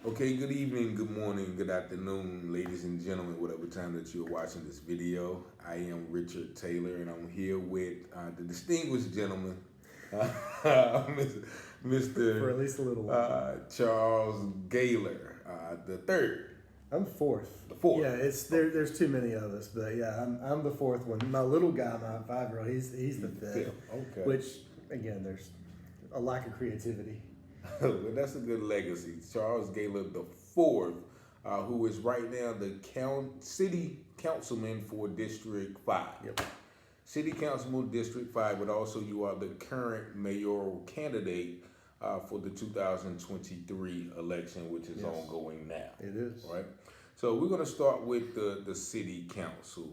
Okay, good evening, good morning, good afternoon, ladies and gentlemen, whatever time that you're watching this video. I am Richard Taylor, and I'm here with the distinguished gentleman, For at Mr. least a little while. Charles Gaylor, the third, I'm the fourth. the fourth. Yeah, there's too many of us, but yeah, I'm the fourth one. My little guy, my 5-year-old, he's the fifth. Okay. Which again, there's a lack of creativity. Well, that's a good legacy. Charles Gaylor the fourth, who is right now the city councilman for District 5. Yep. City Councilman District 5, but also you are the current mayoral candidate for the 2023 election, which is ongoing now. It is. Right? So we're going to start with the city council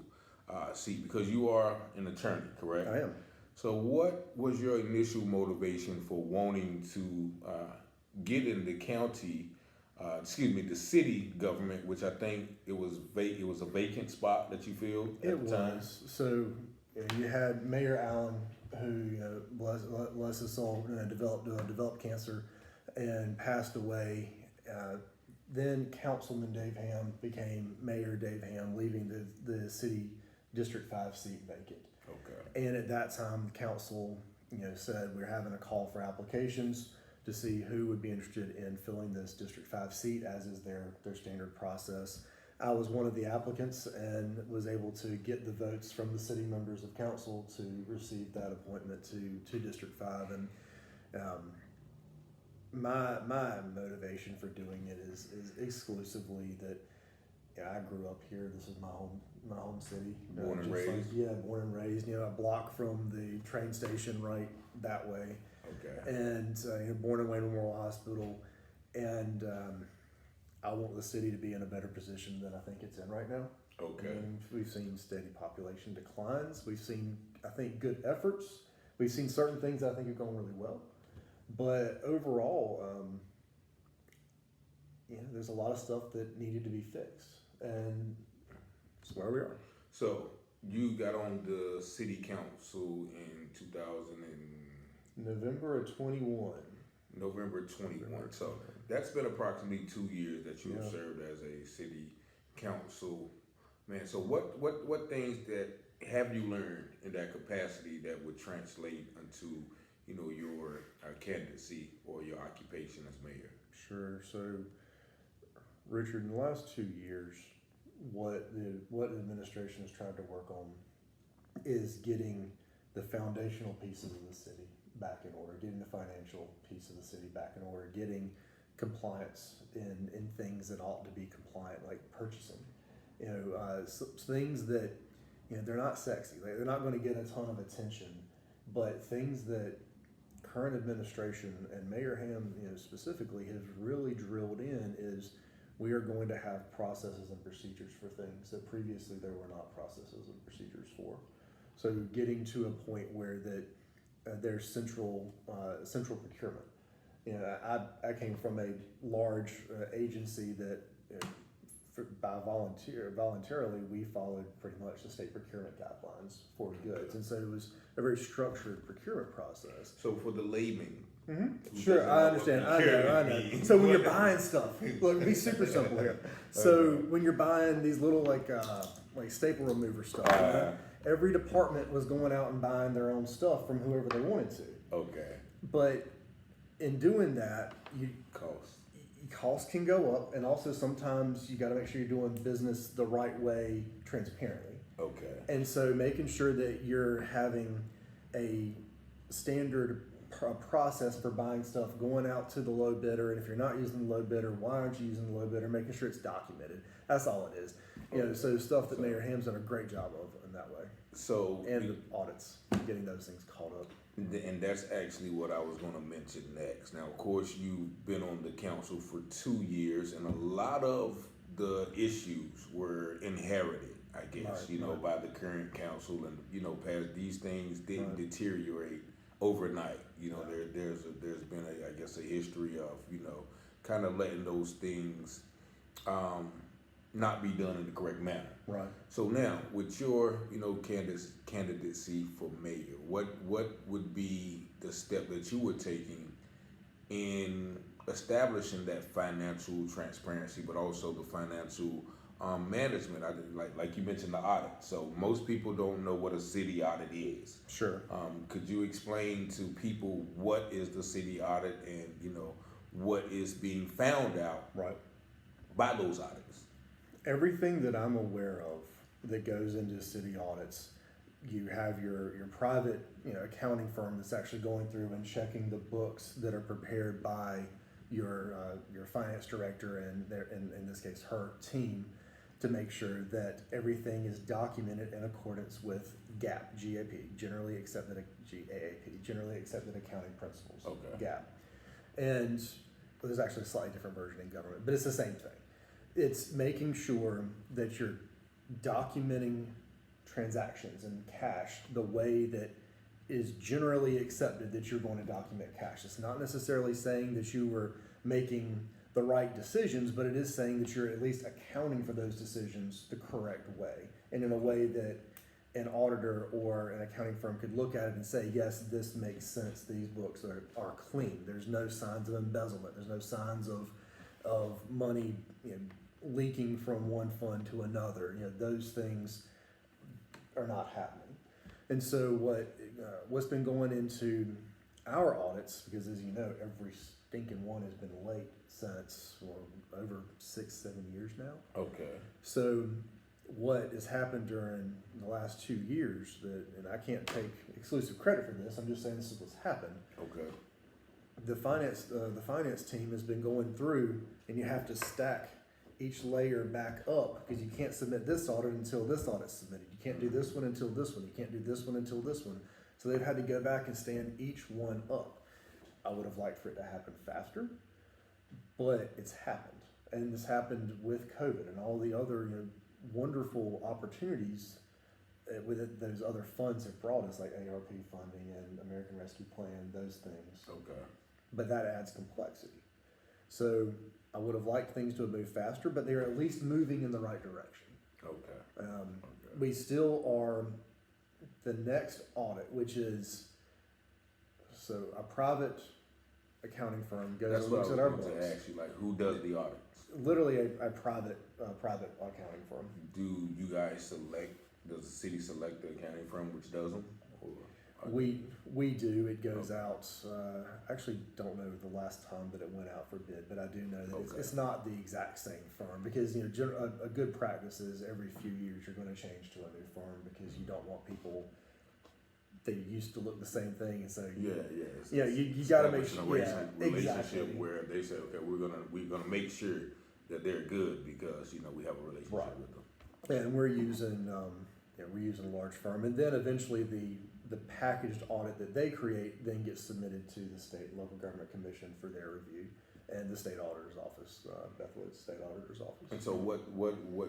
seat because you are an attorney, correct? I am. So what was your initial motivation for wanting to get in the county, the city government, which I think it was a vacant spot that you filled at the time? So you had Mayor Allen, who bless his soul, developed cancer and passed away. Then Councilman Dave Ham became Mayor Dave Ham, leaving the city District 5 seat vacant. Okay. And at that time, the council, said we're having a call for applications to see who would be interested in filling this District 5 seat, as is their standard process. I was one of the applicants and was able to get the votes from the city members of council to receive that appointment to District 5. And my motivation for doing it is exclusively that I grew up here. This is my home city. Born and raised? Born and raised. A block from the train station right that way. Okay. And born in Wayne Memorial Hospital. And I want the city to be in a better position than I think it's in right now. Okay. And we've seen steady population declines. We've seen, I think, good efforts. We've seen certain things that I think are going really well. But overall, there's a lot of stuff that needed to be fixed. And that's where we are. So you got on the city council in 2000 and November of 21. November 21. So that's been approximately 2 years that you have served as a city council man. So what things that have you learned in that capacity that would translate into your candidacy or your occupation as mayor? Sure. So Richard, in the last 2 years, what the administration has tried to work on is getting the foundational pieces of the city back in order, getting the financial piece of the city back in order, getting compliance in things that ought to be compliant, like purchasing. Things that they're not sexy, like they're not going to get a ton of attention, but things that current administration and Mayor Ham specifically has really drilled in is we are going to have processes and procedures for things that previously there were not processes and procedures for. So getting to a point where that there's central procurement. I came from a large agency that voluntarily we followed pretty much the state procurement guidelines for goods, and so it was a very structured procurement process. So for the layman, Sure, I understand. I know. So when you're buying stuff, look, be super simple here. So when you're buying these little like staple remover stuff, every department was going out and buying their own stuff from whoever they wanted to. Okay. But in doing that, costs can go up, and also sometimes you got to make sure you're doing business the right way, transparently. Okay. And so making sure that you're having a standard process for buying stuff, going out to the low bidder, and if you're not using the low bidder, why aren't you using the low bidder? Making sure it's documented. That's all it is. So stuff that Mayor Ham's done a great job of in that way. And the audits, getting those things caught up. And that's actually what I was going to mention next. Now, of course, you've been on the council for 2 years, and a lot of the issues were inherited, I guess, by the current council, and past these things didn't deteriorate overnight. There's been a history of kind of letting those things not be done in the correct manner. Right. So now, with your candidacy for mayor, what would be the step that you were taking in establishing that financial transparency, but also the financial management. Like you mentioned the audit. So most people don't know what a city audit is. Sure. Could you explain to people what is the city audit and what is being found out Right. by those audits? Everything that I'm aware of that goes into city audits, you have your private accounting firm that's actually going through and checking the books that are prepared by your finance director and in this case her team to make sure that everything is documented in accordance with GAAP, generally accepted accounting principles. Okay. GAAP, and there's actually a slightly different version in government, but it's the same thing. It's making sure that you're documenting transactions and cash the way that is generally accepted that you're going to document cash. It's not necessarily saying that you were making the right decisions, but it is saying that you're at least accounting for those decisions the correct way and in a way that an auditor or an accounting firm could look at it and say, yes, this makes sense. These books are clean. There's no signs of embezzlement. There's no signs of money leaking from one fund to another. Those things are not happening. And so what's been going into our audits, because as you know, every stinking one has been late since over 6-7 years now. Okay. So what has happened during the last 2 years and I can't take exclusive credit for this, I'm just saying this is what's happened. Okay. The finance team has been going through, and you have to stack each layer back up because you can't submit this audit until this audit's submitted. You can't do this one until this one. You can't do this one until this one. So they've had to go back and stand each one up. I would have liked for it to happen faster, but it's happened. And this happened with COVID and all the other wonderful opportunities with those other funds have brought us, like ARP funding and American Rescue Plan, those things. Okay. But that adds complexity. So I would have liked things to have moved faster, but they're at least moving in the right direction. Okay. We still are the next audit, which is a private accounting firm goes That's and what looks I at was our going books. to ask you. Like, who does the audits? Literally a private accounting firm. Do you guys select? Does the city select the accounting firm which does them? We do. It goes out. I actually don't know the last time that it went out for bid, but I do know that it's not the exact same firm because a good practice is every few years you're going to change to a new firm because you don't want people. They used to look the same thing, and so you got to make sure relationship exactly. where they say, okay, we're gonna make sure that they're good because we have a relationship Right. with them. And we're using a large firm, and then eventually the packaged audit that they create then gets submitted to the state and local government commission for their review, and the state auditor's office, Beth Wood's state auditor's office. And so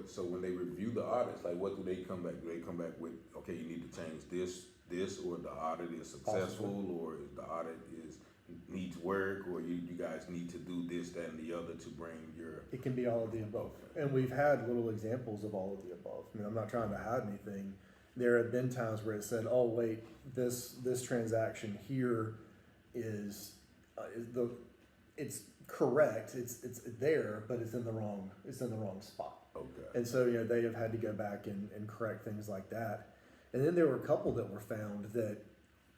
so when they review the audits, like what do they come back? Do they come back with, okay, you need to change this, or the audit is successful, Possibly. or the audit needs work, or you guys need to do this, that, and the other to bring your. It can be all of the above, and we've had little examples of all of the above. I mean, I'm not trying to hide anything. There have been times where it said, "Oh, wait, this transaction here is it's correct. It's there, but it's in the wrong spot." Okay. And so they have had to go back and correct things like that. And then there were a couple that were found that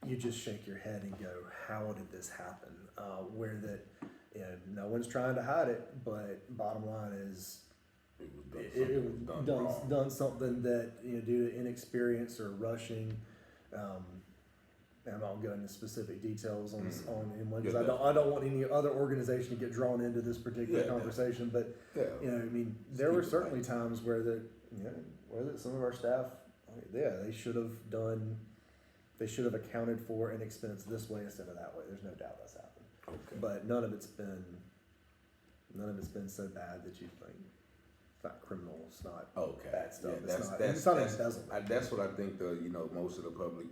you just shake your head and go, "How did this happen?" Where that no one's trying to hide it, but bottom line is. It was done something that due to inexperience or rushing. I'm not going into specific details on anyone because I don't want any other organization to get drawn into this particular conversation. But there were certainly times where some of our staff, they should have accounted for an expense this way instead of that way. There's no doubt that's happened. Okay. But none of it's been so bad that you think. It's not criminal. It's not bad stuff. Yeah, it's not embezzlement. That's what I think. Most of the public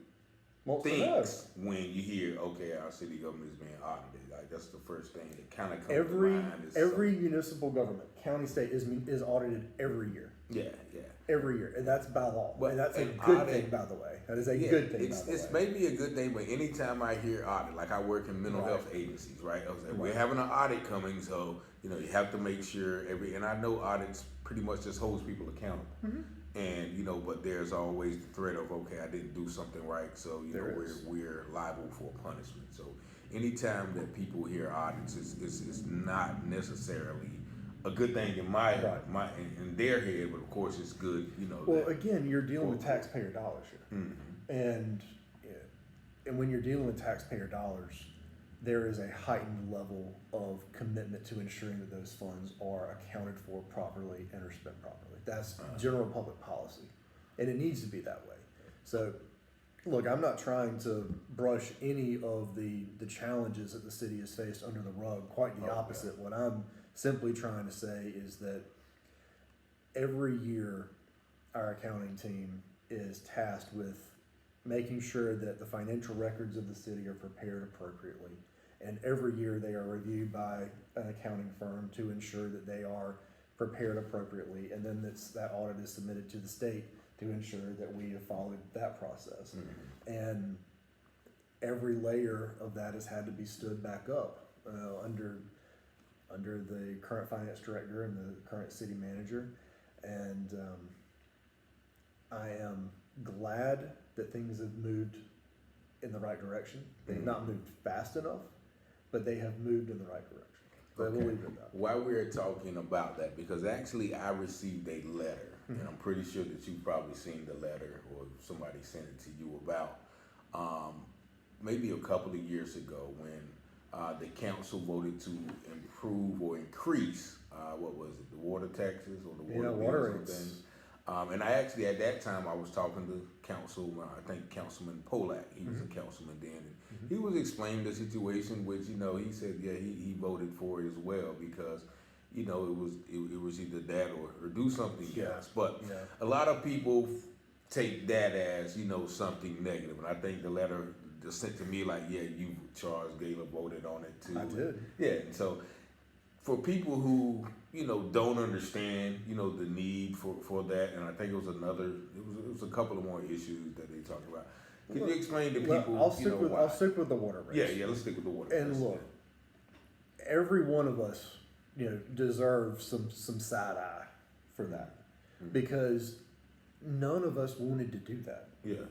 thinks when you hear, okay, our city government is being audited. Like that's the first thing that kind of comes Every to mind. every municipal government, county, state is audited every year. Yeah. Every year, and that's by law. But and that's a an good audit, thing, by the way. That is a good thing. It's maybe a good thing, but anytime I hear audit, like I work in mental health agencies, right? I was like, we're having an audit coming, so you have to make sure and I know audits pretty much just holds people accountable. And but there's always the threat of, okay, I didn't do something right, so we're liable for punishment. So anytime that people hear audits, it's not necessarily a good thing in in their head, but of course it's good. Well, again, you're dealing with taxpayer dollars here, and when you're dealing with taxpayer dollars, there is a heightened level of commitment to ensuring that those funds are accounted for properly and are spent properly. That's general public policy, and it needs to be that way. So, look, I'm not trying to brush any of the challenges that the city has faced under the rug. Quite the opposite. What I'm simply trying to say is that every year our accounting team is tasked with making sure that the financial records of the city are prepared appropriately. And every year they are reviewed by an accounting firm to ensure that they are prepared appropriately. And then that audit is submitted to the state to ensure that we have followed that process. And every layer of that has had to be stood back up under the current finance director and the current city manager. And I am glad that things have moved in the right direction. They've not moved fast enough, but they have moved in the right direction. So we'll leave it at that. While we're talking about that, because actually I received a letter, and I'm pretty sure that you've probably seen the letter or somebody sent it to you about maybe a couple of years ago when the council voted to improve or increase, the water taxes or the water bills and things. And I actually, at that time, I was talking to Councilman Polak. He was a councilman then. And he was explaining the situation, which, he said, he voted for it as well because, it was either that or do something else. But a lot of people take that as, something negative. And I think the letter just sent to me like, you, Charles Gaylor, voted on it too. I did. Yeah, and so for people who don't understand the need for that, and I think it was a couple of more issues that they talked about. Can you explain to people? I'll stick with the water rates. Yeah, let's stick with the water rates. And look, every one of us deserves some side eye for that because none of us wanted to do that. Yeah.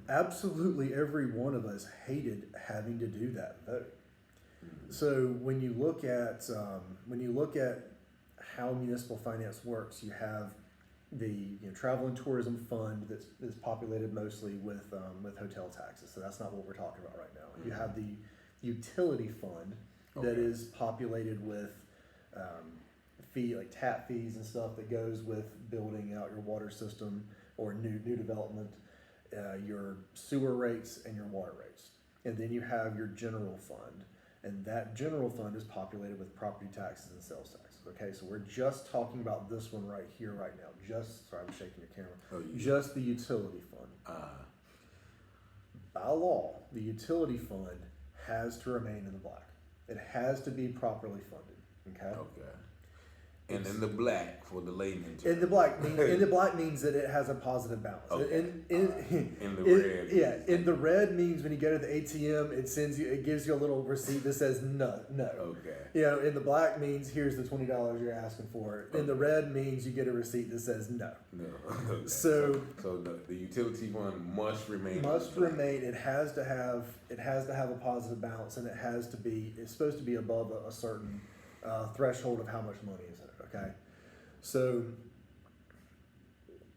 Absolutely every one of us hated having to do that vote. So when you look at how municipal finance works, you have the travel and tourism fund that's populated mostly with hotel taxes. So that's not what we're talking about right now. You have the utility fund that is populated with like tap fees and stuff that goes with building out your water system or new development, your sewer rates and your water rates. And then you have your general fund. And that general fund is populated with property taxes and sales taxes. Okay, so we're just talking about this one right here, right now. Sorry, I'm shaking your camera. Just the utility fund. By law, the utility fund has to remain in the black. It has to be properly funded. Okay. And in the black for the layman. In the black means that it has a positive balance. In the red. In the red means when you go to the ATM, it gives you a little receipt that says no. Okay. In the black means here's the $20 you're asking for. In the red means you get a receipt that says no. No. So the utility fund must remain. It has to have a positive balance, and it's supposed to be above a certain threshold of how much money is in it. Okay, so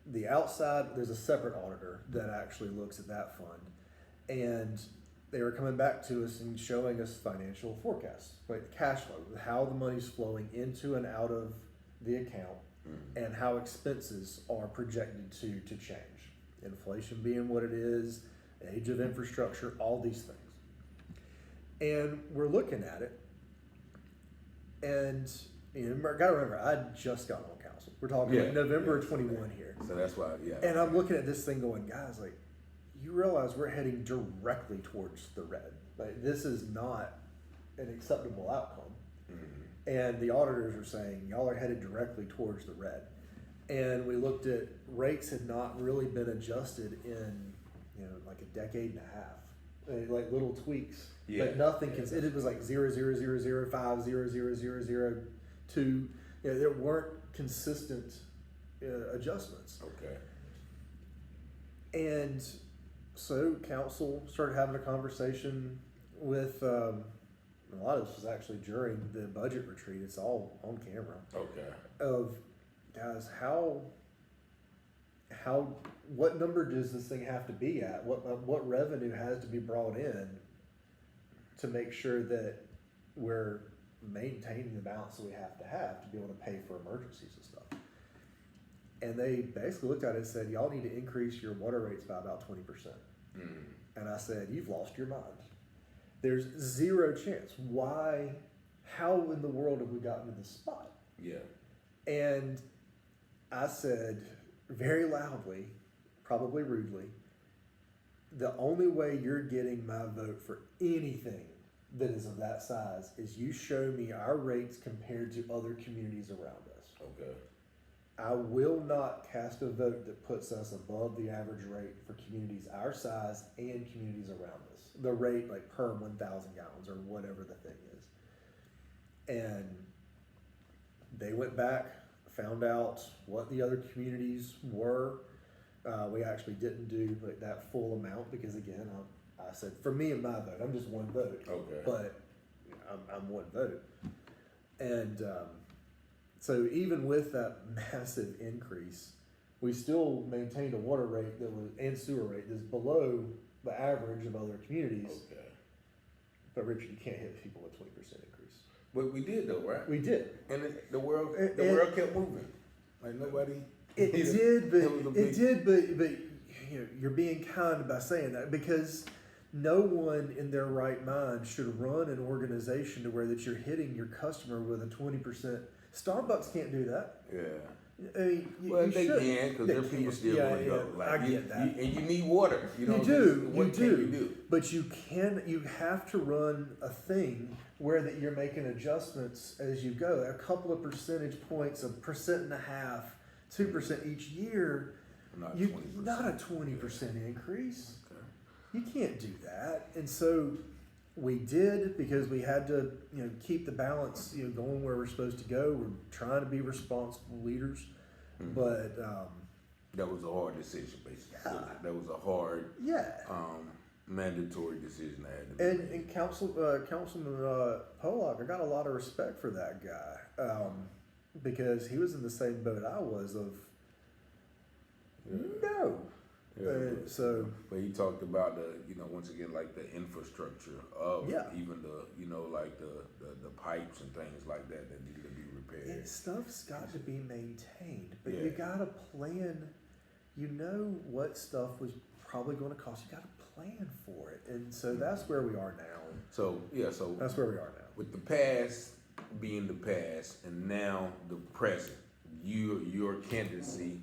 the outside, there's a separate auditor that actually looks at that fund, and they were coming back to us and showing us financial forecasts, like the cash flow, how the money's flowing into and out of the account, and how expenses are projected to change. Inflation being what it is, age of infrastructure, all these things. And we're looking at it, and gotta remember, I just got on council. We're talking November 21 here. So that's why, And I'm looking at this thing going, guys, like, you realize we're heading directly towards the red. Like, this is not an acceptable outcome. Mm-hmm. And the auditors are saying, y'all are headed directly towards the red. And we looked at rates had not really been adjusted in, like a decade and a half. Like little tweaks. Yeah. But nothing, it was like 0.0005, 0.0002. There weren't consistent adjustments. Okay. And so council started having a conversation with, a lot of this was actually during the budget retreat. It's all on camera. Okay. Of, guys, what number does this thing have to be at? What revenue has to be brought in to make sure that we're maintaining the balance that we have to be able to pay for emergencies and stuff? And they basically looked at it and said, y'all need to increase your water rates by about 20%. Mm. And I said, you've lost your mind. There's zero chance. Why? How in the world have we gotten to this spot? Yeah. And I said very loudly, probably rudely, the only way you're getting my vote for anything that is of that size is you show me our rates compared to other communities around us. Okay. I will not cast a vote that puts us above the average rate for communities our size and communities around us. The rate like per 1,000 gallons or whatever the thing is. And they went back, found out what the other communities were. We actually didn't do like that full amount because again, I said for me and my vote, I'm just one vote. Okay. But I'm one vote. And so even with that massive increase, we still maintained a water rate that was and sewer rate that's below the average of other communities. Okay. But Richard, you can't hit people with 20% increase. But we did though, right? We did. And the world kept moving. Like nobody. It did, but you're being kind by saying that because no one in their right mind should run an organization to where that you're hitting your customer with a 20%. Starbucks can't do that. Yeah. I mean, they can because their people still want to go. Like, I get that. And you need water. You do. What can you do? But you have to run a thing where that you're making adjustments as you go. A couple of percentage points, 1.5%, 2% each year. Not 20%. Not a 20% increase. Okay. You can't do that. And so we did because we had to, keep the balance, going where we're supposed to go. We're trying to be responsible leaders, Mm-hmm. but that was a hard decision, basically. Yeah. That was a hard, yeah. mandatory decision I had to make. And Councilman Pollock, I got a lot of respect for that guy because he was in the same boat I was of no. Yeah, but he talked about the, once again, like the infrastructure of even the, like the pipes and things like that needed to be repaired. And stuff's got to be maintained, but Yeah. you got to plan. You know what stuff was probably going to cost. You got to plan for it, and so that's where we are now. So That's where we are now. with the past being the past, and now the present, your candidacy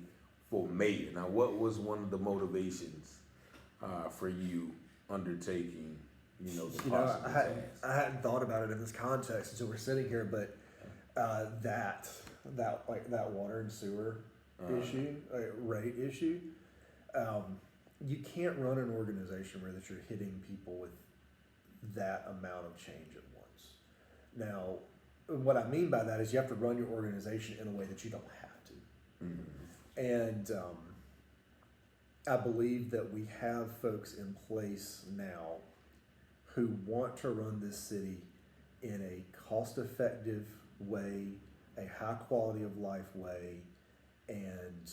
for mayor. Now, what was one of the motivations for you undertaking, the possible task? I hadn't thought about it in this context until we're sitting here, but that water and sewer issue, rate issue, you can't run an organization where that you're hitting people with that amount of change at once. Now, what I mean by that is you have to run your organization in a way that you don't have to. Mm-hmm. And I believe that we have folks in place now who want to run this city in a cost-effective way, a high quality of life way, and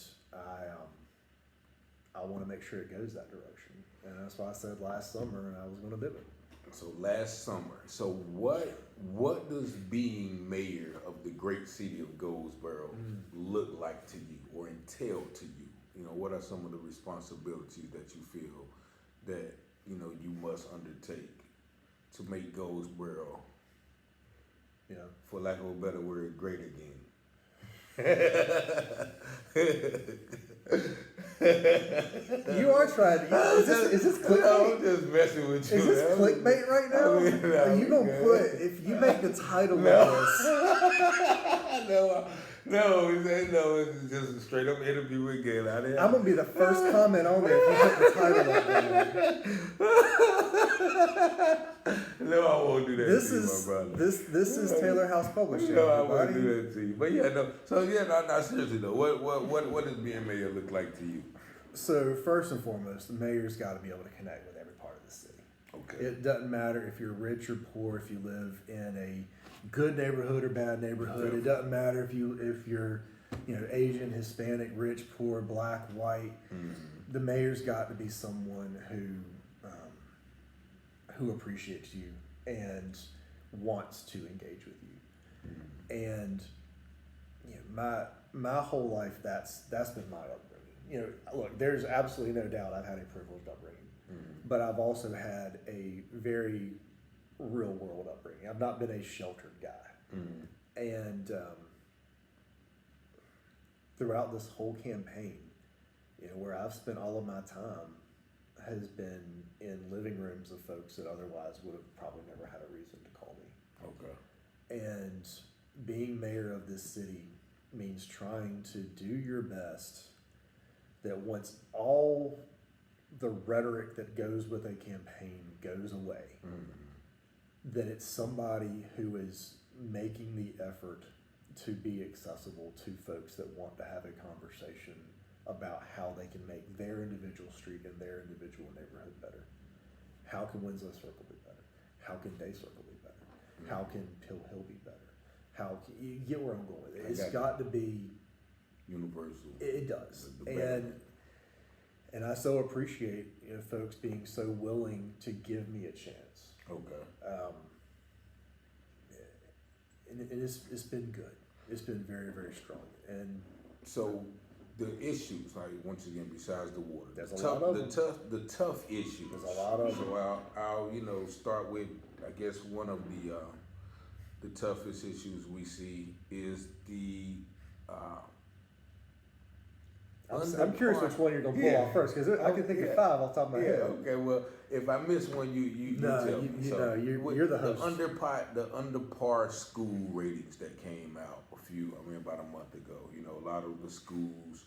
I want to make sure it goes that direction. And that's why I said last summer and I was going to do it. So last summer. So what does being mayor of the great city of Goldsboro look like to you or entail to you? What are some of the responsibilities that you feel that you must undertake to make Goldsboro, for lack of a better word, great again? You are trying to. Is this clickbait? I'm just messing with you. Is this clickbait right now? Are you gonna put if you make the title of this? No, it's just a straight up interview with Gaylor. I'm gonna be the first comment on there if you put the title up there. No, I won't do that to you, my brother. This is Taylor House Publishing. No, I won't do that to you. But yeah, no. So yeah, no, seriously though, what does being mayor look like to you? So first and foremost, the mayor's got to be able to connect with every part of the city. Okay. It doesn't matter if you're rich or poor, if you live in a good neighborhood or bad neighborhood. It doesn't matter if you're Asian, Hispanic, rich, poor, black, white. Mm-hmm. The mayor's got to be someone who appreciates you and wants to engage with you. Mm-hmm. And my whole life that's been my upbringing. Look, there's absolutely no doubt I've had a privileged upbringing, but I've also had a very real world upbringing. I've not been a sheltered guy. And throughout this whole campaign, where I've spent all of my time has been in living rooms of folks that otherwise would have probably never had a reason to call me. Okay. And being mayor of this city means trying to do your best that once all the rhetoric that goes with a campaign goes away, that it's somebody who is making the effort to be accessible to folks that want to have a conversation about how they can make their individual street and their individual neighborhood better. How can Winslow Circle be better? How can Day Circle be better? How can Pill Hill be better? How can, you get where I'm going with it? It's got to be universal. It does. And I so appreciate folks being so willing to give me a chance. Okay. And it's been good. It's been very, very strong. And so the issues, like once again, besides the water, there's a lot of the tough issues. There's a lot of them. So I'll start with, I guess, one of the toughest issues we see is the I'm curious which one you're gonna pull off first, because I can think of 5 off the top of my head. Okay. Well, if I miss one, you tell me. You're the host. The under par school ratings that came out about a month ago. A lot of the schools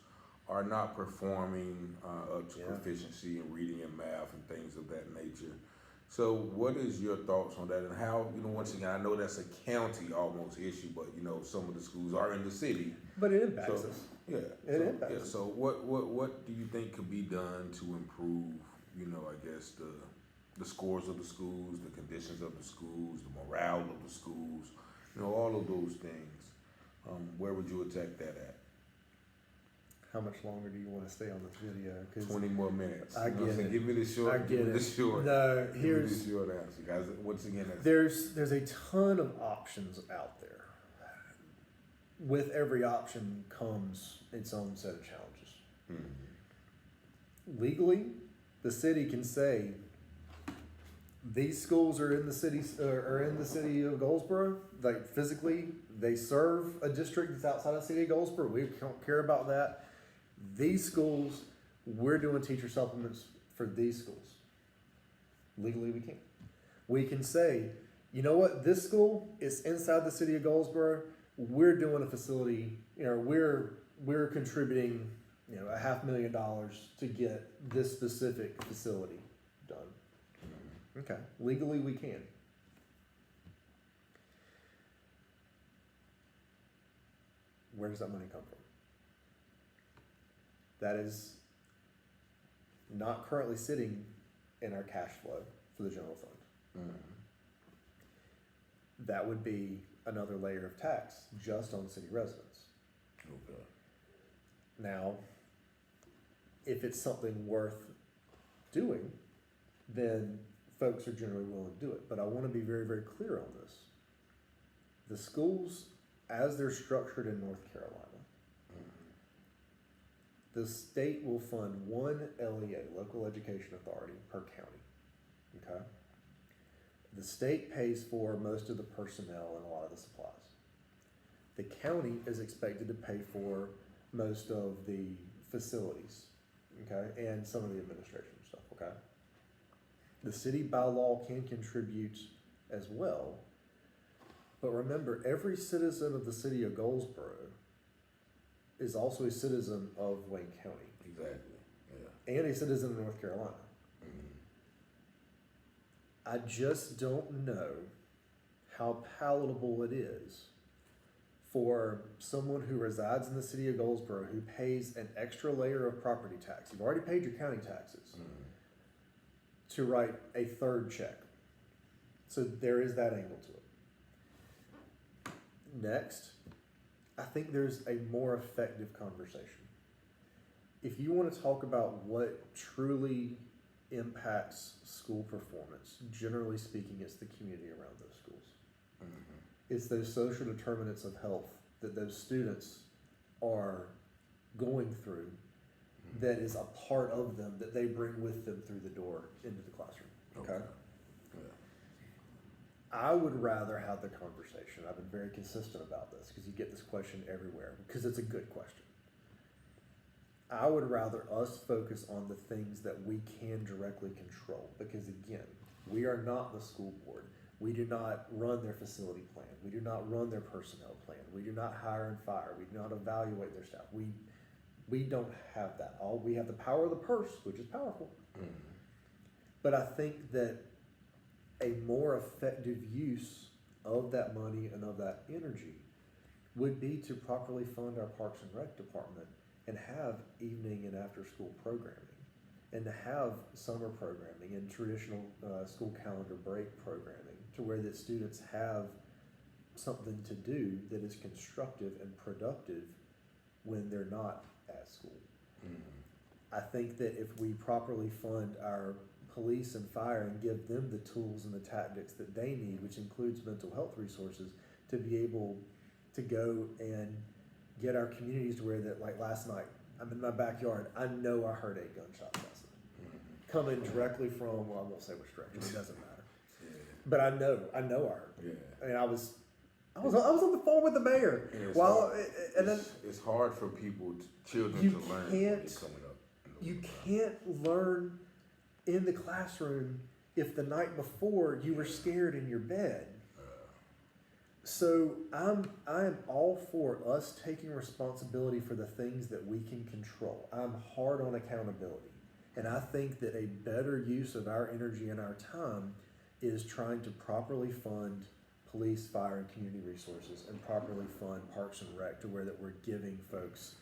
are not performing up to proficiency in reading and math and things of that nature. So what is your thoughts on that, and how, once again, I know that's a county almost issue, but some of the schools are in the city. But it impacts us. Yeah. It impacts us. So what do you think could be done to improve, I guess the scores of the schools, the conditions of the schools, the morale of the schools, all of those things. Where would you attack that at? How much longer do you want to stay on this video? 20 more minutes. I get it. Give me the short. I get it. The short. No, here's the short answer, guys. Once again, there's a ton of options out there. With every option comes its own set of challenges. Legally, the city can say these schools are in the city of Goldsboro. Like physically, they serve a district that's outside of the city of Goldsboro. We don't care about that. These schools, we're doing teacher supplements for these schools. Legally, we can. We can say, you know what, this school is inside the city of Goldsboro. We're doing a facility, we're contributing, $500,000 to get this specific facility done. Okay, legally we can. Where does that money come from? That is not currently sitting in our cash flow for the general fund. That would be another layer of tax just on city residents. Okay. Now, if it's something worth doing, then folks are generally willing to do it. But I want to be very, very clear on this. The schools, as they're structured in North Carolina, the state will fund one LEA, local education authority, per county. Okay? The state pays for most of the personnel and a lot of the supplies. The county is expected to pay for most of the facilities, okay, and some of the administration stuff, okay? The city by law can contribute as well, but remember, every citizen of the city of Goldsboro is also a citizen of Wayne County Exactly. Yeah. and a citizen of North Carolina. I just don't know how palatable it is for someone who resides in the city of Goldsboro who pays an extra layer of property tax. You've already paid your county taxes to write a third check. So there is that angle to it. Next, I think there's a more effective conversation. If you want to talk about what truly impacts school performance, generally speaking, it's the community around those schools. It's those social determinants of health that those students are going through that is a part of them that they bring with them through the door into the classroom. Okay? Yeah. I would rather have the conversation. I've been very consistent about this because you get this question everywhere because it's a good question. I would rather us focus on the things that we can directly control because, again, we are not the school board. We do not run their facility plan. We do not run their personnel plan. We do not hire and fire. We do not evaluate their staff. We don't have that. All we have the power of the purse, which is powerful. But I think that a more effective use of that money and of that energy would be to properly fund our Parks and Rec department and have evening and after school programming and to have summer programming and traditional school calendar break programming to where that students have something to do that is constructive and productive when they're not at school. I think that if we properly fund our police and fire and give them the tools and the tactics that they need, which includes mental health resources, to be able to go and get our communities to where that, like last night, I'm in my backyard, I know I heard 8 gunshots last night. Coming directly from, well, I won't say which direction, it doesn't matter. But I know I heard. Yeah. And I was on the phone with the mayor. It's hard for people, children, You to learn when can't- they're coming up. You can't learn in the classroom if the night before you were scared in your bed. So I'm all for us taking responsibility for the things that we can control. I'm hard on accountability. And I think that a better use of our energy and our time is trying to properly fund police, fire, and community resources and properly fund Parks and Rec to where that we're giving folks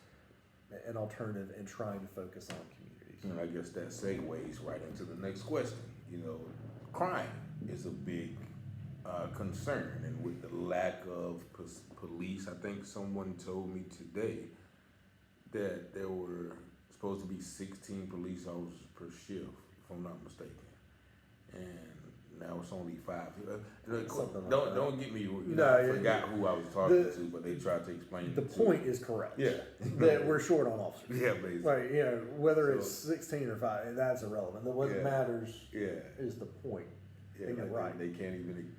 an alternative and trying to focus on communities. And I guess that segues right into the next question. You know, crime is a big concern, and with the lack of police, I think someone told me today that there were supposed to be 16 police officers per shift, if I'm not mistaken, and now it's only 5. Don't get me. I forgot who I was talking to, but they tried to explain. The point is correct. Yeah, that we're short on officers. Yeah, basically. Right. You know, whether it's 16 or 5, that's irrelevant. What matters is the point. Yeah, and you're right. They can't even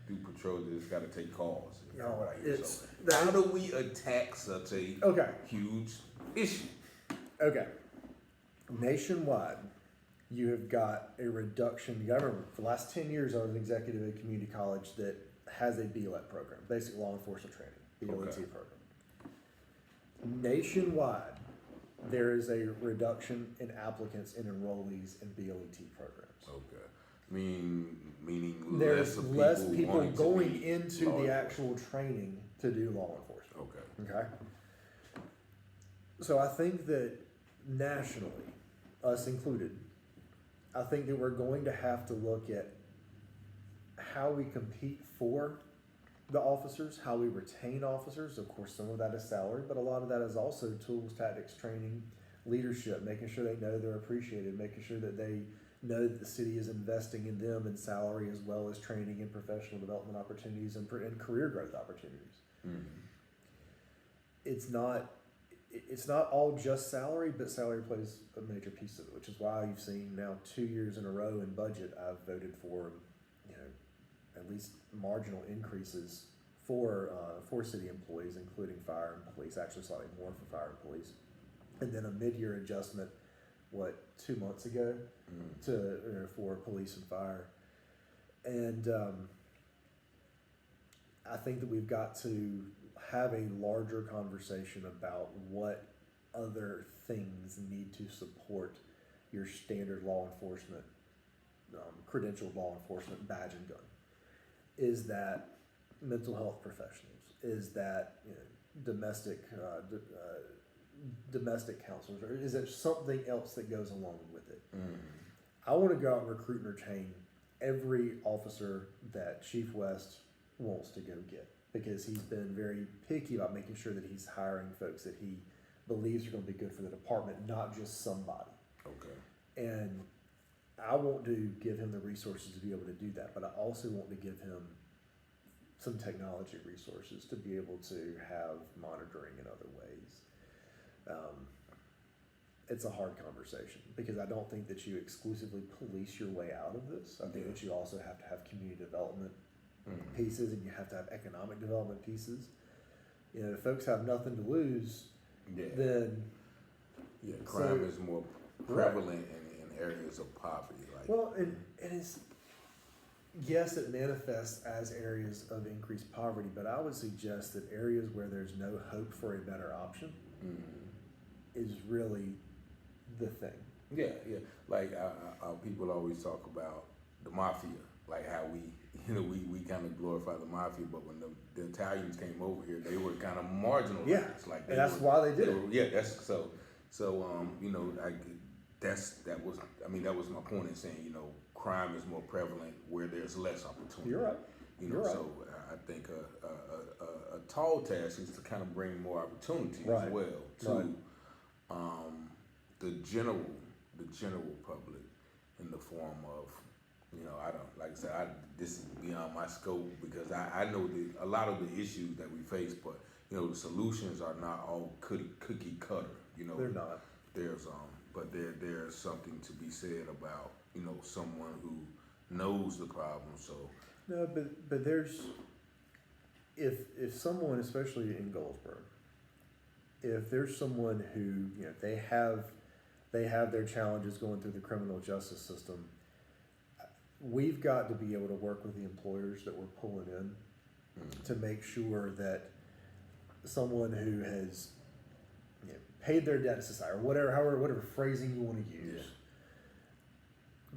do patrols. They just got to take calls. No, it's how do we attack such a huge issue? Okay. Nationwide, you have got a reduction. You got to remember, for the last 10 years, I was an executive at a community college that has a BLET program, basic law enforcement training, BLET program. Nationwide, there is a reduction in applicants and enrollees in BLET programs. Okay. Meaning there's less people going to into the actual training to do law enforcement. Okay. So I think that nationally, us included, I think that we're going to have to look at how we compete for the officers, how we retain officers. Of course, some of that is salary, but a lot of that is also tools, tactics, training, leadership, making sure they know they're appreciated, making sure that they know that the city is investing in them in salary as well as training and professional development opportunities and career growth opportunities. It's not all just salary, but salary plays a major piece of it, which is why you've seen now 2 years in a row in budget I've voted for, at least marginal increases for city employees, including fire and police, actually slightly more for fire and police, and then a mid-year adjustment 2 months ago for police and fire, and I think that we've got to have a larger conversation about what other things need to support your standard law enforcement, credentialed law enforcement badge and gun. Is that mental health professionals? Is that domestic counselors? Or is there something else that goes along with it? I want to go out and recruit and retain every officer that Chief West wants to go get, because he's been very picky about making sure that he's hiring folks that he believes are going to be good for the department, not just somebody. Okay. And I want to give him the resources to be able to do that, but I also want to give him some technology resources to be able to have monitoring in other ways. It's a hard conversation, because I don't think that you exclusively police your way out of this. I think that you also have to have community development pieces, and you have to have economic development pieces. If folks have nothing to lose, then crime is more prevalent in areas of poverty. And it's, yes, it manifests as areas of increased poverty, but I would suggest that areas where there's no hope for a better option is really the thing. Yeah. People always talk about the mafia, like how we kind of glorify the mafia, but when the Italians came over here, they were kind of marginalized. Yeah, and that's why they did it. Yeah, that's so. That was my point in saying, crime is more prevalent where there's less opportunity. You're right. So I think a tall task is to kind of bring more opportunity as well to the general public, in the form of, I don't, like I said, this is beyond my scope, because I know a lot of the issues that we face, but the solutions are not all cookie cutter. They're not. There's something to be said about someone who knows the problem. So no, but there's, if someone, especially in Goldsboro, if there's someone who they have their challenges going through the criminal justice system, we've got to be able to work with the employers that we're pulling in to make sure that someone who has paid their debt to society, or whatever phrasing you want to use,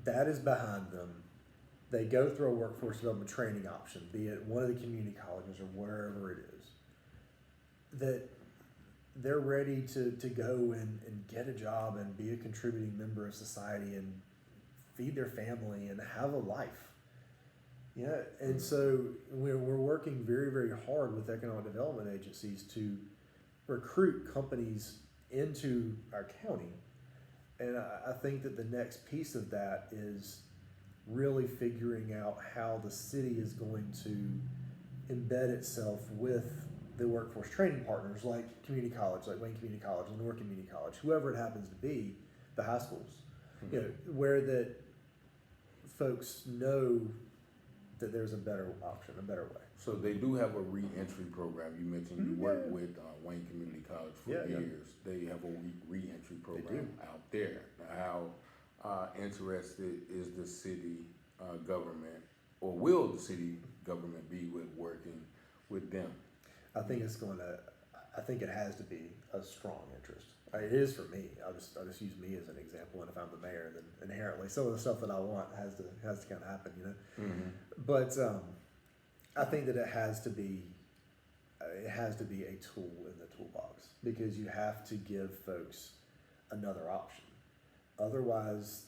that is behind them. They go through a workforce development training option, be it one of the community colleges or wherever it is, that they're ready to go and get a job and be a contributing member of society and feed their family and have a life. And so we're working very, very hard with economic development agencies to recruit companies into our county. And I think that the next piece of that is really figuring out how the city is going to embed itself with the workforce training partners, like community college, like Wayne Community College, Lenore Community College, whoever it happens to be, the high schools, where that folks know that there's a better option, a better way. So they do have a re-entry program. You mentioned you work with Wayne Community College for years. They have a re-entry program out there. Now, how interested is the city government, or will the city government be with working with them? I think it has to be a strong interest. It is for me. I'll just use me as an example, and if I'm the mayor, then inherently some of the stuff that I want has to kind of happen, But I think that it has to be a tool in the toolbox, because you have to give folks another option. Otherwise,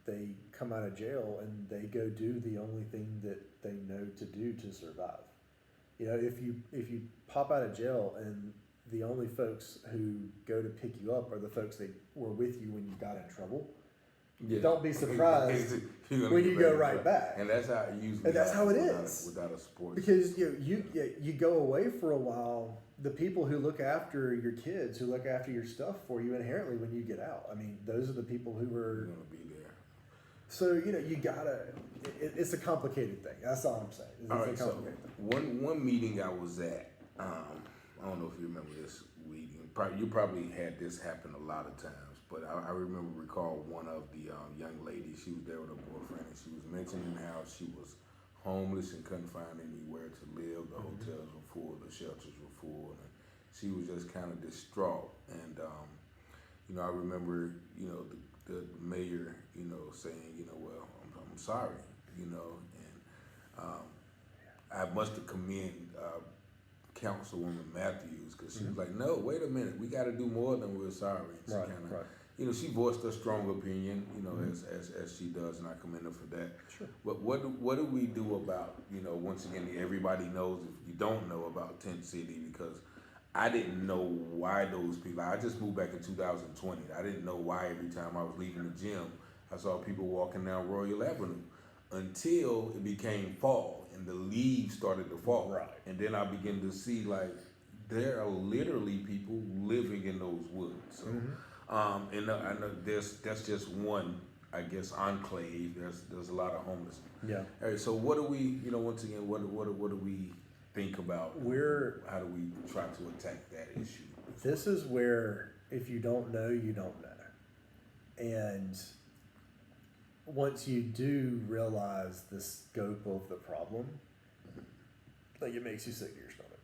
they come out of jail and they go do the only thing that they know to do to survive. If you pop out of jail and the only folks who go to pick you up are the folks that were with you when you got in trouble, don't be surprised when you go right back. And that's how it usually. And that's how it is without a support. Because you go away for a while. The people who look after your kids, who look after your stuff for you, inherently when you get out, those are the people who are going to be there. So you gotta. It's a complicated thing. That's all I'm saying. It's all right. a complicated thing. One meeting I was at, I don't know if you remember this. You probably had this happen a lot of times, but I recall one of the young ladies. She was there with her boyfriend, and she was mentioning how she was homeless and couldn't find anywhere to live. The hotels were full, the shelters were full, and she was just kind of distraught. And I remember, the mayor, saying, well, I'm sorry, and I must have commend Councilwoman Matthews, because she was like, no, wait a minute, we got to do more than we're sorry. And she kind of, she voiced a strong opinion, as she does, and I commend her for that. Sure. But what do we do about, once again, everybody knows, if you don't know about Tent City, because I didn't know why those people, I just moved back in 2020. I didn't know why every time I was leaving the gym, I saw people walking down Royal Avenue, until it became fall and the leaves started to fall. Right. And then I began to see, like, there are literally people living in those woods. So, and I know that's just one, I guess, enclave. There's a lot of homelessness. Yeah. All right. So what do we, once again, what do we think about? How do we try to attack that issue? This is where, if you don't know, you don't know. And once you do realize the scope of the problem, like, it makes you sick to your stomach,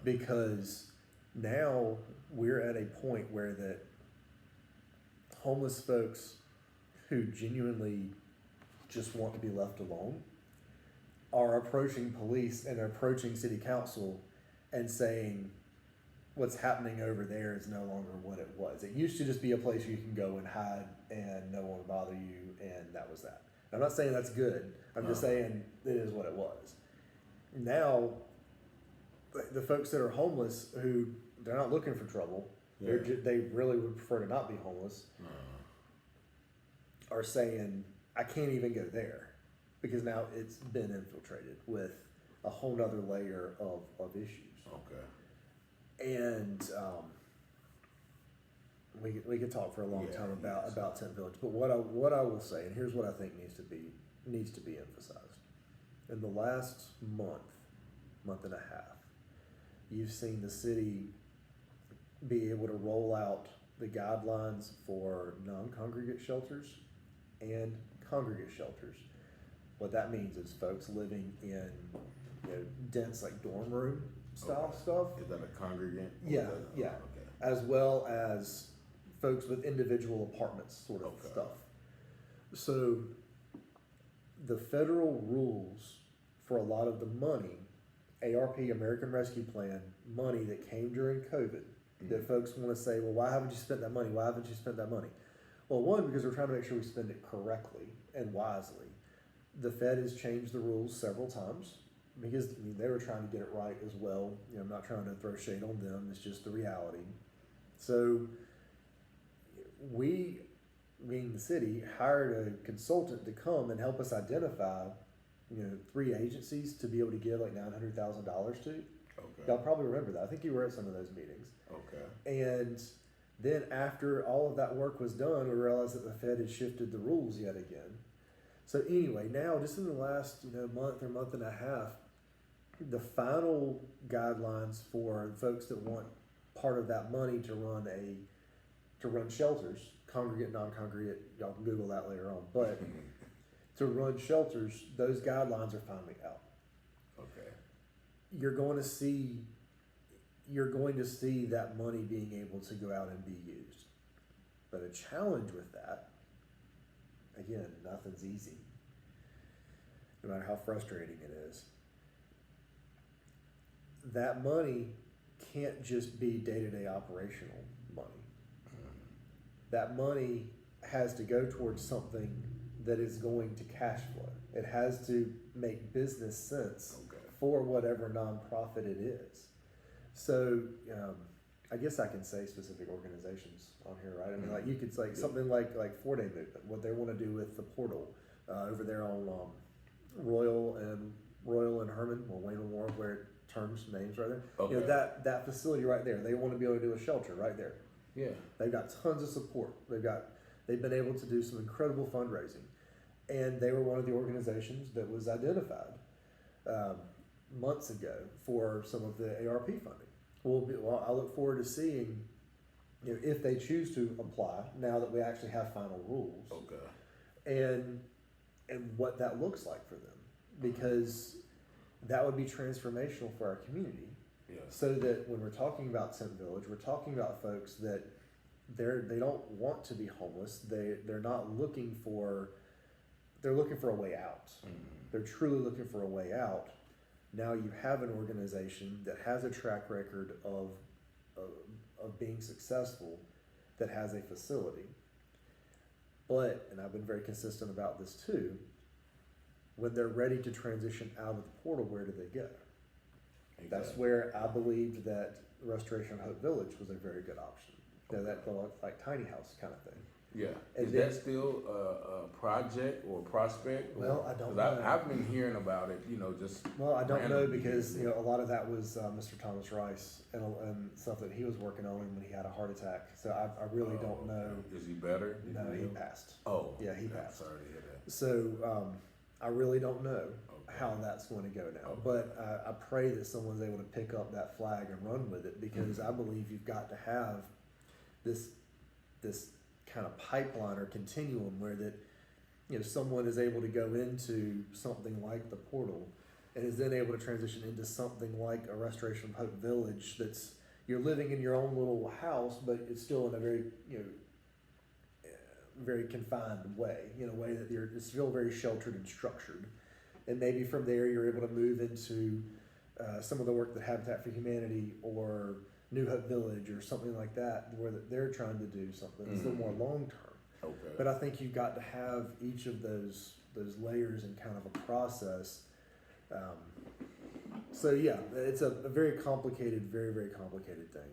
because now we're at a point where that homeless folks who genuinely just want to be left alone are approaching police and approaching city council and saying, what's happening over there is no longer what it was. It used to just be a place you can go and hide and no one would bother you, and that was that. I'm not saying that's good. I'm just saying it is what it was. Now, the folks that are homeless, who they're not looking for trouble, they really would prefer to not be homeless, are saying, I can't even go there, because now it's been infiltrated with a whole nother layer of issues. Okay. And we could talk for a long time about Tent Village, but what I will say, and here's what I think needs to be emphasized. In the last month and a half, you've seen the city be able to roll out the guidelines for non-congregate shelters and congregate shelters. What that means is folks living in dense, like, dorm room style stuff. Is that a congregant? Yeah. Okay. As well as folks with individual apartments, sort of stuff. So the federal rules for a lot of the money, ARP, American Rescue Plan money that came during COVID, that folks want to say, well, why haven't you spent that money? Why haven't you spent that money? Well, one, because we're trying to make sure we spend it correctly and wisely. The Fed has changed the rules several times, because they were trying to get it right as well. I'm not trying to throw shade on them. It's just the reality. So we, being the city, hired a consultant to come and help us identify, 3 agencies to be able to give like $900,000 to. Okay. Y'all probably remember that. I think you were at some of those meetings. Okay. And then after all of that work was done, we realized that the Fed had shifted the rules yet again. So anyway, now just in the last month or month and a half, the final guidelines for folks that want part of that money to run shelters, congregate, non-congregate, y'all can Google that later on, but to run shelters, those guidelines are finally out. Okay. You're going to see that money being able to go out and be used. But a challenge with that, again, nothing's easy, no matter how frustrating it is. That money can't just be day-to-day operational money. That money has to go towards something that is going to cash flow. It has to make business sense for whatever nonprofit it is. So I guess I can say specific organizations on here, right? I mean, like, you could say something like 4-Day Movement, what they want to do with the portal over there on Royal and Herman, or Wayne Memorial, where it terms names right there. Okay. That facility right there, they want to be able to do a shelter right there. Yeah. They've got tons of support. They've been able to do some incredible fundraising, and they were one of the organizations that was identified months ago for some of the ARP funding. Well, I look forward to seeing, if they choose to apply now that we actually have final rules. Okay. And what that looks like for them, because that would be transformational for our community. Yeah. So that when we're talking about Tent Village, we're talking about folks that they don't want to be homeless. They're not looking for, they're looking for a way out. They're truly looking for a way out. Now you have an organization that has a track record of being successful, that has a facility. But, and I've been very consistent about this too, when they're ready to transition out of the portal, where do they go? Exactly. That's where I believed that Restoration of Hope Village was a very good option. That looked like tiny house kind of thing. Yeah. And Is then, that still a project or a prospect? Well, I don't 'cause know. I've been hearing about it, just. well, I don't know randomly. because a lot of that was Mr. Thomas Rice and stuff that he was working on when he had a heart attack. So I really don't know. Is he better? Did No, you he know? passed. Oh. Yeah, he I'm passed. sorry to hear that. So I really don't know Okay. how that's going to go now. Okay. But I pray that someone's able to pick up that flag and run with it, because I believe you've got to have this kind of pipeline or continuum where that someone is able to go into something like the portal and is then able to transition into something like a Restoration of Hope Village, that's you're living in your own little house, but it's still in a very very confined way, in a way that it's still very sheltered and structured. And maybe from there you're able to move into some of the work that Habitat for Humanity or New Hope Village or something like that, where they're trying to do something that's a little more long term. Okay. But I think you've got to have each of those layers in kind of a process. So yeah, it's a very complicated, very, very complicated thing.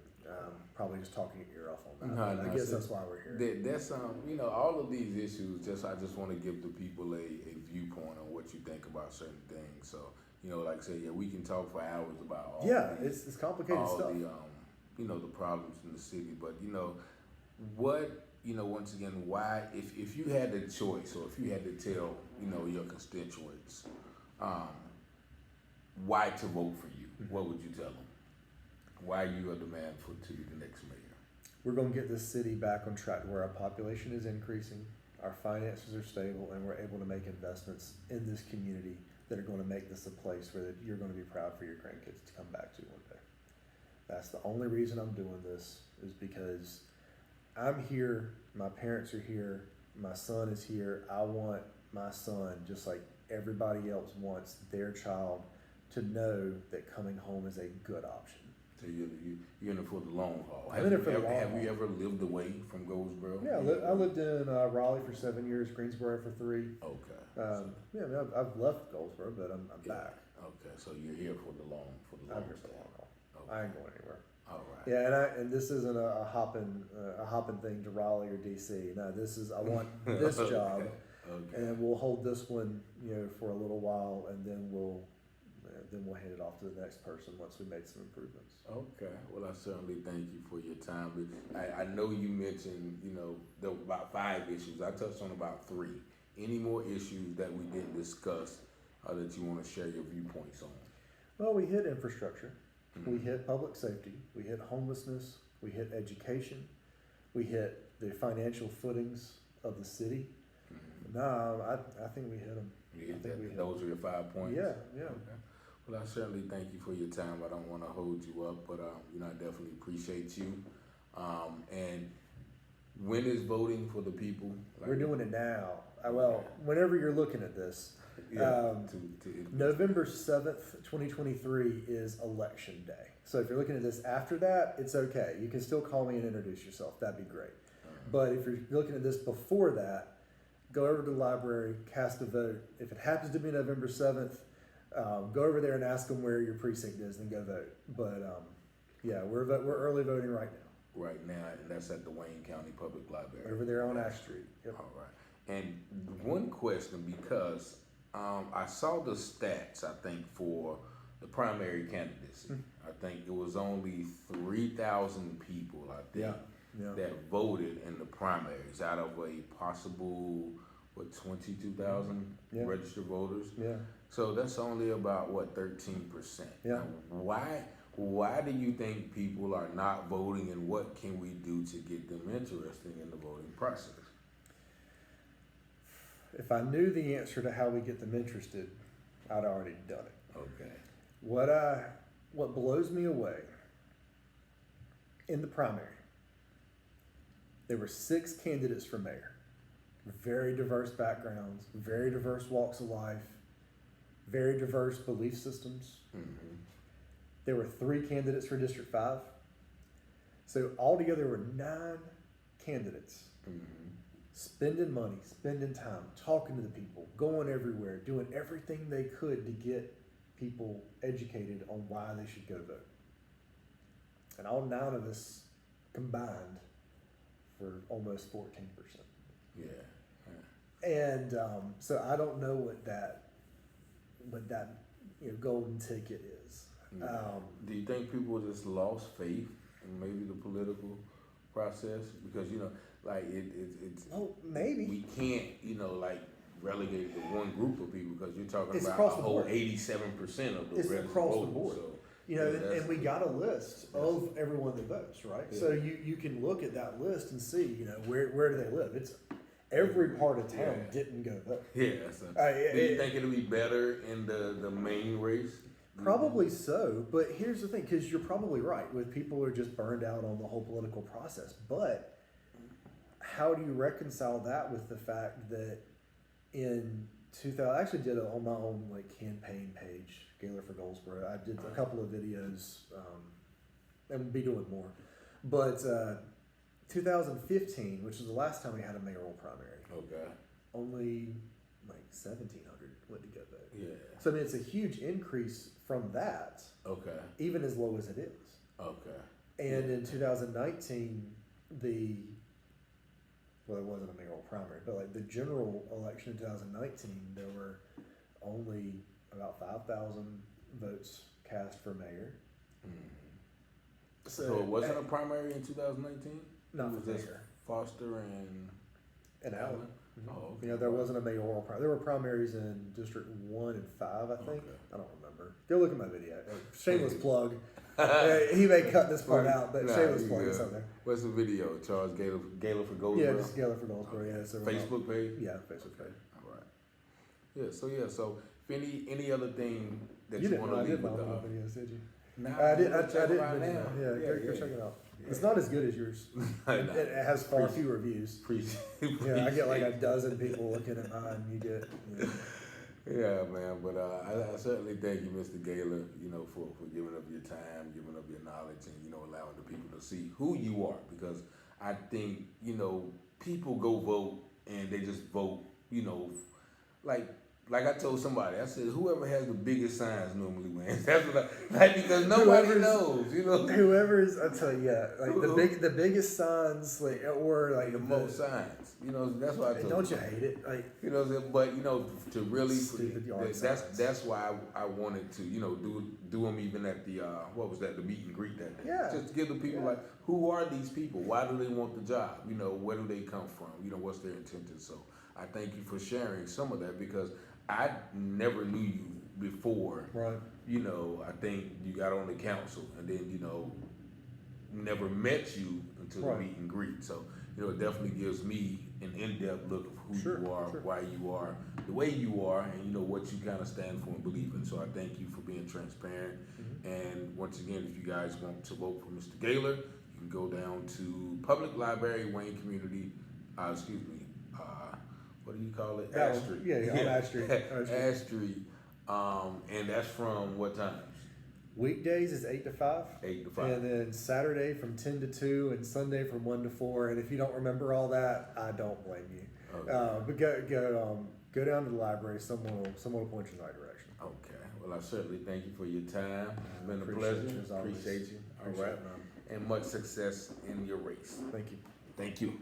Probably just talking your ear off on that. No, I guess that's why we're here. That's all of these issues. I just want to give the people a viewpoint on what you think about certain things. So like I said, we can talk for hours about all. It's complicated all stuff. The problems in the city, but what once again, why if you had the choice, or if you had to tell your constituents why to vote for you, what would you tell them? Why you are the man to be the next mayor? We're going to get this city back on track where our population is increasing, our finances are stable, and we're able to make investments in this community that are going to make this a place where you're going to be proud for your grandkids to come back to one day. That's the only reason I'm doing this, is because I'm here, my parents are here, my son is here. I want my son, just like everybody else wants their child, to know that coming home is a good option. So you're in it for the long haul. I'm in it for the long haul. Have you ever lived away from Goldsboro? Yeah, I lived in Raleigh for 7 years, Greensboro for 3. Okay. I've left Goldsboro, but I'm back. Okay, so you're here for the long I'm here for the stay. long haul. Okay. I ain't going anywhere. All right. Yeah, and this isn't a hopping thing to Raleigh or DC. No, I want this job, Okay. and we'll hold this one, for a little while, and then we'll hand it off to the next person once we made some improvements. Okay. Well, I certainly thank you for your time. I know you mentioned, there were about 5 issues. I touched on about 3. Any more issues that we didn't discuss that you want to share your viewpoints on? Well, we hit infrastructure. Mm-hmm. We hit public safety. We hit homelessness. We hit education. We hit the financial footings of the city. Mm-hmm. No, I think we hit them. Those are your 5 points? Yeah. Okay. Well, I certainly thank you for your time. I don't want to hold you up, but I definitely appreciate you. And when is voting for the people? We're doing it now. Whenever you're looking at this, Yeah, November 7th, 2023 is election day. So if you're looking at this after that, it's okay. You can still call me and introduce yourself. That'd be great. But if you're looking at this before that, go over to the library, cast a vote. If it happens to be November 7th, go over there and ask them where your precinct is, and go vote. But we're early voting right now. Right now, and that's at the Wayne County Public Library. Over there on Ash Street. Yep. All right. And one question, because I saw the stats, I think, for the primary candidacy. I think it was only 3,000 people, I think, that voted in the primaries out of a possible, 22,000 registered voters? Yeah. So that's only about, 13%. Yeah. Now, Why do you think people are not voting, and what can we do to get them interested in the voting process? If I knew the answer to how we get them interested, I'd already done it. Okay. What blows me away, in the primary, there were 6 candidates for mayor. Very diverse backgrounds, very diverse walks of life, very diverse belief systems. Mm-hmm. There were 3 candidates for District 5. So altogether there were 9 candidates. Mm-hmm. Spending money, spending time, talking to the people, going everywhere, doing everything they could to get people educated on why they should go vote. And all 9 of us combined for almost 14%. Yeah. And so I don't know what that golden ticket is. Yeah. Do you think people just lost faith in maybe the political process? Because like it's maybe we can't like relegate to one group of people, because you're talking it's about the a whole board. 87% of the It's registered across the voters. board. So, and we got a list of everyone that votes, right? Yeah. So you can look at that list and see, where do they live? It's every part of town didn't go vote. Yeah. So, do you think it'll be better in the main race? Probably so, but here's the thing, because you're probably right, with people who are just burned out on the whole political process. But how do you reconcile that with the fact that in 2000, I actually did it on my own campaign page, Gaylor for Goldsboro. I did a couple of videos, and we'll be doing more. But 2015, which was the last time we had a mayoral primary, Okay. only 1,700 went to go vote. Yeah. So I mean, it's a huge increase from that, Okay. even as low as it is. Okay. And in 2019, there wasn't a mayoral primary, but the general election in 2019, there were only about 5,000 votes cast for mayor. Mm-hmm. So it wasn't a primary in 2019? Not It was for just mayor. Foster and Allen. Mm-hmm. Oh, okay. There wasn't a mayoral primary. There were primaries in District 1 and 5, I think. Okay. I don't remember. Go look at my video. Shameless plug. He may cut this part out, but shameless plug is out there. What's the video? Charles Gaylor for Goldsboro? Yeah, just Gaylor for Goldsboro. Okay. Yeah, so Facebook page? Yeah, Facebook page. All right. So if any other thing that You you didn't want know to I leave did with my the own videos, did you? Nah, I didn't check it mention out that. now. Yeah, go check it out. It's not as good as yours. It has far fewer views. Yeah, I get a dozen people looking at mine. You get. Yeah, man. But I certainly thank you, Mr. Gaylor, for giving up your time, giving up your knowledge, and allowing the people to see who you are. Because I think people go vote and they just vote, like I told somebody, I said, whoever has the biggest signs normally wins. That's what because nobody knows, Whoever's, I tell you, the biggest signs, or the most signs, that's why I told don't you hate it? But to really, Stupid yard that's why I wanted to, do them even at the the meet and greet that day. Yeah. Just to give the people who are these people? Why do they want the job? Where do they come from? What's their intentions? So I thank you for sharing some of that, because I never knew you before. Right. I think you got on the council, and then never met you until the meet and greet. So it definitely gives me an in-depth look of who you are, why you are the way you are, and what you kind of stand for and believe in. So I thank you for being transparent. Mm-hmm. And once again, if you guys want to vote for Mr. Gaylor, you can go down to Public Library, Wayne Community. What do you call it? Ash Street. Yeah, on Ash Street. Ash Street. And that's from what times? Weekdays is 8 to 5. 8 to 5. And then Saturday from 10 to 2, and Sunday from 1 to 4. And if you don't remember all that, I don't blame you. Okay. But go down to the library. Someone will point you in the right direction. Okay. Well, I certainly thank you for your time. It's been a pleasure. Appreciate you. All right. And much success in your race. Thank you. Thank you.